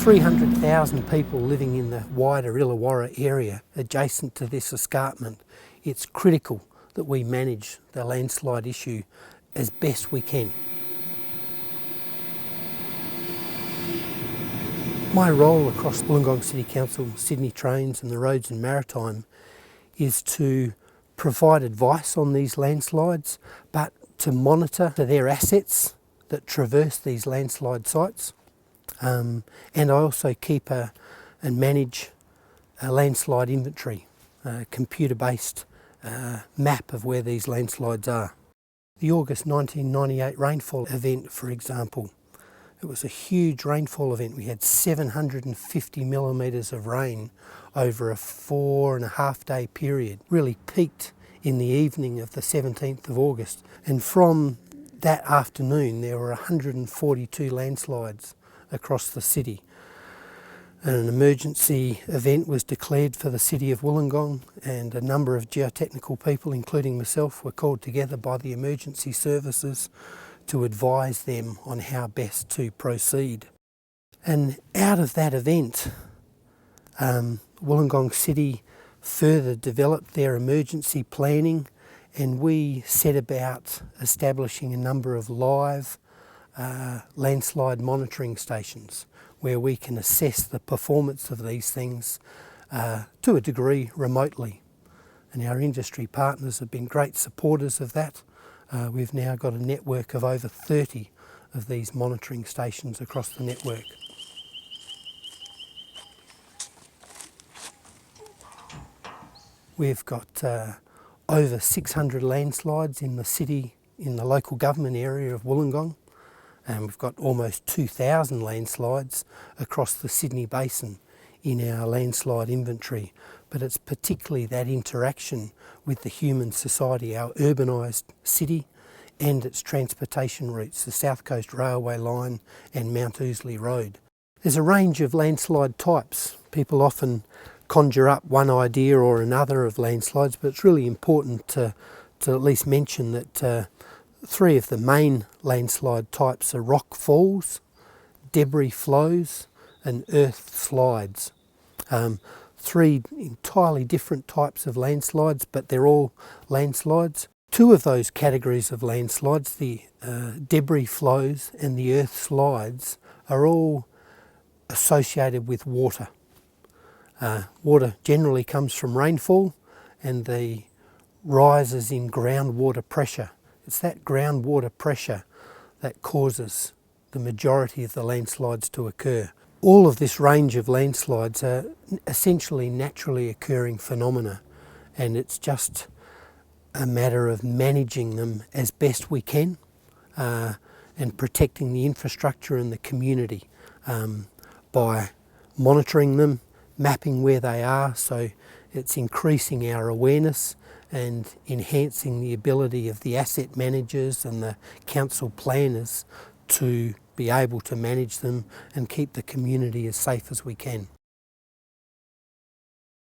300,000 people living in the wider Illawarra area adjacent to this escarpment. It's critical that we manage the landslide issue as best we can. My role across Wollongong City Council, Sydney Trains and the Roads and Maritime is to provide advice on these landslides, but to monitor their assets that traverse these landslide sites. And I also keep and manage a landslide inventory, a computer-based map of where these landslides are. The August 1998 rainfall event, for example, it was a huge rainfall event. We had 750 millimetres of rain over a 4.5 day period. Really peaked in the evening of the 17th of August. And from that afternoon, there were 142 landslides across the city. And an emergency event was declared for the city of Wollongong, and a number of geotechnical people, including myself, were called together by the emergency services to advise them on how best to proceed. And out of that event, Wollongong City further developed their emergency planning, and we set about establishing a number of live landslide monitoring stations where we can assess the performance of these things to a degree remotely. And our industry partners have been great supporters of that. We've now got a network of over 30 of these monitoring stations across the network. We've got over 600 landslides in the city, in the local government area of Wollongong, and we've got almost 2,000 landslides across the Sydney Basin in our landslide inventory. But it's particularly that interaction with the human society, our urbanised city and its transportation routes, the South Coast Railway line and Mount Ousley Road. There's a range of landslide types. People often conjure up one idea or another of landslides, but it's really important to at least mention that three of the main landslide types are rock falls, debris flows and earth slides. Three entirely different types of landslides, but they're all landslides. Two of those categories of landslides, the debris flows and the earth slides, are all associated with water. Water generally comes from rainfall and the rises in groundwater pressure. It's that groundwater pressure that causes the majority of the landslides to occur. All of this range of landslides are essentially naturally occurring phenomena, and it's just a matter of managing them as best we can and protecting the infrastructure and the community by monitoring them, mapping where they are, so it's increasing our awareness and enhancing the ability of the asset managers and the council planners to be able to manage them and keep the community as safe as we can.